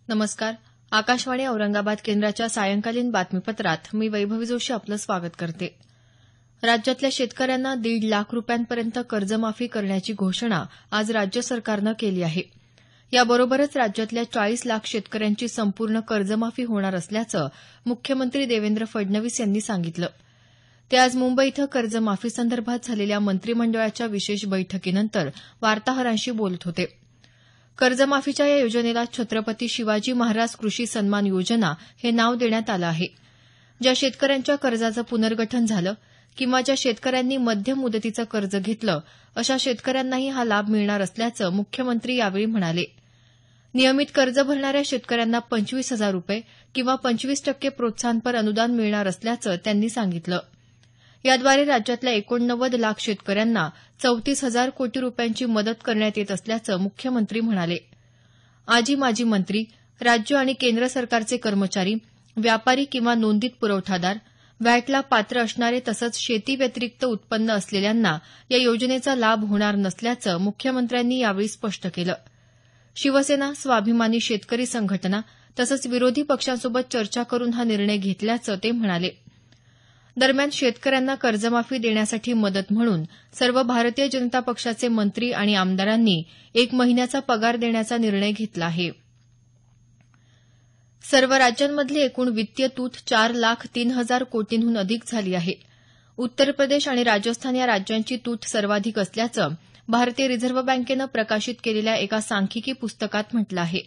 नमस्कार. आकाशवाणी औरंगाबाद केंद्राच्या सायंकालीन बातमीपत्रात मी वैभवी जोशी आपलं स्वागत करते. राज्यातल्या शेतकऱ्यांना 1.5 लाख रुपयांपर्यंत कर्जमाफी करण्याची घोषणा आज राज्य सरकारनं केली आहे. याबरोबरच राज्यातल्या 40 लाख शेतकऱ्यांची संपूर्ण कर्जमाफी होणार असल्याचं मुख्यमंत्री देवेंद्र फडणवीस यांनी सांगितलं. ते आज मुंबई इथं कर्जमाफीसंदर्भात झालेल्या मंत्रिमंडळाच्या विशेष बैठकीनंतर वार्ताहरांशी बोलत होते. कर्जमाफीच्या या योजनेला छत्रपती शिवाजी महाराज कृषी सन्मान योजना हे नाव देण्यात आलं आहे. ज्या शेतकऱ्यांच्या कर्जाचं पुनर्गठन झालं किंवा ज्या शेतकऱ्यांनी मध्यम मुदतीचं कर्ज घेतलं अशा शेतकऱ्यांनाही हा लाभ मिळणार असल्याचं मुख्यमंत्री यावेळी म्हणाले. नियमित कर्ज भरणाऱ्या शेतकऱ्यांना 25,000 रुपये किंवा 25% प्रोत्साहनपर अनुदान मिळणार असल्याचं त्यांनी सांगितलं. याद्वारे राज्यातल्या 89 लाख शेतकऱ्यांना 34,000 कोटी रुपयांची मदत करण्यात येत असल्याचं मुख्यमंत्री म्हणाले. आजी माजी मंत्री, राज्य आणि केंद्र सरकारचे कर्मचारी, व्यापारी किंवा नोंदीत पुरवठादार, व्हॅटला पात्र असणारे तसंच शेती व्यतिरिक्त उत्पन्न असलेल्यांना या योजनेचा लाभ होणार नसल्याचं मुख्यमंत्र्यांनी यावेळी स्पष्ट केलं. शिवसेना, स्वाभिमानी शेतकरी संघटना तसंच विरोधी पक्षांसोबत चर्चा करून हा निर्णय घेतल्याचं ते म्हणाले. दरम्यान शेतकऱ्यांना कर्जमाफी देण्यासाठी मदत म्हणून सर्व भारतीय जनता पक्षाचे मंत्री आणि आमदारांनी 1 महिन्याचा पगार देण्याचा निर्णय घेतला आहे. सर्व राज्यांमधली एकूण वित्तीय तूट 4,03,000 कोटींहून अधिक झाली आहे. उत्तर प्रदेश आणि राजस्थान या राज्यांची तूट सर्वाधिक असल्याचं भारतीय रिझर्व्ह बँकेनं प्रकाशित केलेल्या एका सांख्यिकी पुस्तकात म्हटलं आहे.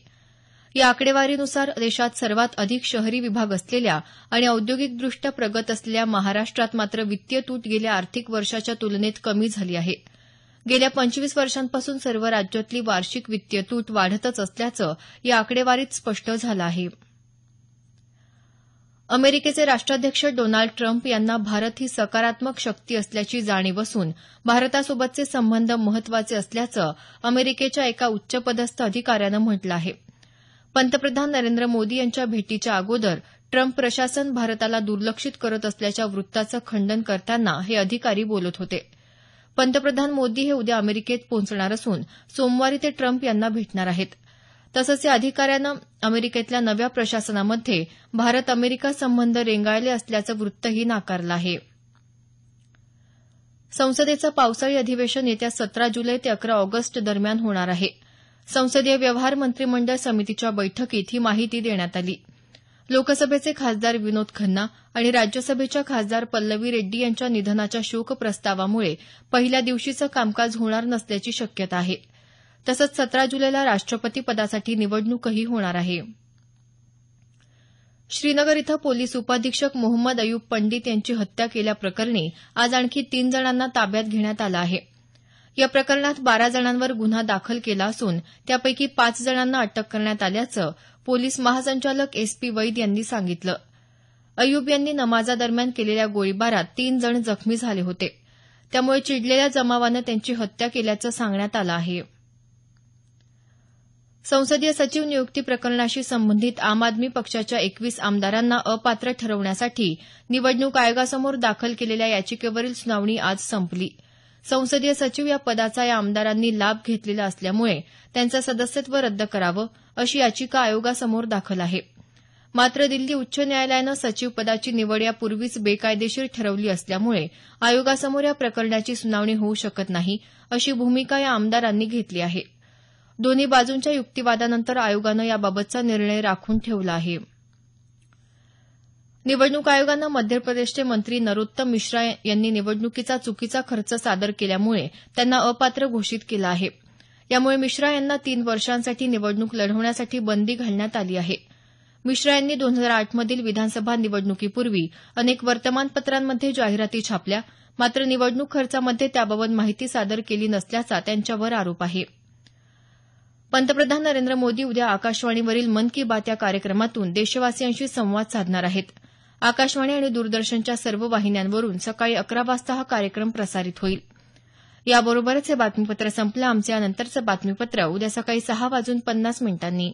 या आकडेवारीनुसार देशात सर्वात अधिक शहरी विभाग असलेल्या आणि औद्योगिकदृष्ट्या प्रगत असलेल्या महाराष्ट्रात मात्र वित्तीय तूट गेल्या आर्थिक वर्षाच्या तुलनेत कमी झाली आहे. गेल्या 25 वर्षांपासून सर्व राज्यातली वार्षिक वित्तीय तूट वाढतच असल्याचं या आकडेवारीत स्पष्ट झालं आहे. अमेरिकेचे राष्ट्राध्यक्ष डोनाल्ड ट्रम्प यांना भारत ही सकारात्मक शक्ती असल्याची जाणीव असून भारतासोबतचे संबंध महत्वाचे असल्याचं अमेरिकेच्या एका उच्चपदस्थ अधिकाऱ्यानं म्हटलं आहे. पंतप्रधान नरेंद्र मोदी यांच्या भेटीच्या अगोदर ट्रम्प प्रशासन भारताला दुर्लक्षित करत असल्याच्या वृत्ताचं खंडन करताना हे अधिकारी बोलत होते. पंतप्रधान मोदी हे उद्या अमेरिकेत पोहोचणार असून सोमवारी ते ट्रम्प यांना भेटणार आहेत. तसंच या अधिकाऱ्यानं अमेरिकेतल्या नव्या प्रशासनामध्ये भारत अमेरिका संबंध रेंगाळले असल्याचं वृत्तही नाकारलं आहे. संसदेचं पावसाळी अधिवेशन येत्या 17 जुलै ते 11 ऑगस्ट दरम्यान होणार आहे. संसदीय व्यवहार मंत्रिमंडळ समितीच्या बैठकीत ही माहिती देण्यात आली. लोकसभेचे खासदार विनोद खन्ना आणि राज्यसभेच्या खासदार पल्लवी रेड्डी यांच्या निधनाच्या शोक प्रस्तावामुळे पहिल्या दिवशीचं कामकाज होणार नसल्याची शक्यता आहे. तसंच 17 जुलैला राष्ट्रपती पदासाठी निवडणूकही होणार आहे. श्रीनगर इथं पोलीस उपअधीक्षक मोहम्मद अयूब पंडित यांची हत्या केल्याप्रकरणी आज आणखी 3 जणांना ताब्यात घेण्यात आलं आहे. या प्रकरणात 12 जणांवर गुन्हा दाखल केला असून त्यापैकी 5 जणांना अटक करण्यात आल्याचं पोलीस महासंचालक एस.पी. वैद यांनी सांगितलं. अयूब यांनी नमाजादरम्यान केलेल्या गोळीबारात 3 जण जखमी झाले होते. त्यामुळे चिडलेल्या जमावानं त्यांची हत्या केल्याचं सांगण्यात आलं आहे. संसदीय सचिव नियुक्ती प्रकरणाशी संबंधित आम आदमी पक्षाच्या 21 आमदारांना अपात्र ठरवण्यासाठी निवडणूक आयोगासमोर दाखल केलेल्या याचिकेवरील सुनावणी आज संपली. संसदीय सचिव या पदाचा या आमदारांनी लाभ घेतलेला असल्यामुळे त्यांचं सदस्यत्व रद्द करावं अशी याचिका आयोगासमोर दाखल आहे. मात्र दिल्ली उच्च न्यायालयानं सचिव पदाची निवड यापूर्वीच बेकायदेशीर ठरवली असल्यामुळे आयोगासमोर या प्रकरणाची सुनावणी होऊ शकत नाही अशी भूमिका या आमदारांनी घेतली आहे. दोन्ही बाजूंच्या युक्तिवादानंतर आयोगानं याबाबतचा निर्णय राखून ठेवला आहे. निवडणूक आयोगानं मध्य प्रदेशचे मंत्री नरोत्तम मिश्रा यांनी निवडणुकीचा चुकीचा खर्च सादर केल्यामुळे त्यांना अपात्र घोषित केलं आहे. यामुळे मिश्रा यांना 3 वर्षांसाठी निवडणूक लढवण्यासाठी बंदी घालण्यात आली आहे. मिश्रा यांनी 2008 मधील विधानसभा निवडणुकीपूर्वी अनेक वर्तमानपत्रांमध्ये जाहिराती छापल्या, मात्र निवडणूक खर्चामध्ये त्याबाबत माहिती सादर केली नसल्याचा त्यांच्यावर आरोप आहे. पंतप्रधान नरेंद्र मोदी उद्या आकाशवाणीवरील मन की बात या कार्यक्रमातून देशवासियांशी संवाद साधणार आहेत. आकाशवाणी आणि दूरदर्शनच्या सर्व वाहिन्यांवरून सकाळी 11 वाजता हा कार्यक्रम प्रसारित होईल. याबरोबरच हे बातमीपत्र संपलं. आमचं यानंतरचं बातमीपत्र उद्या सकाळी 6:50 वाजून 50 मिनिटांनी.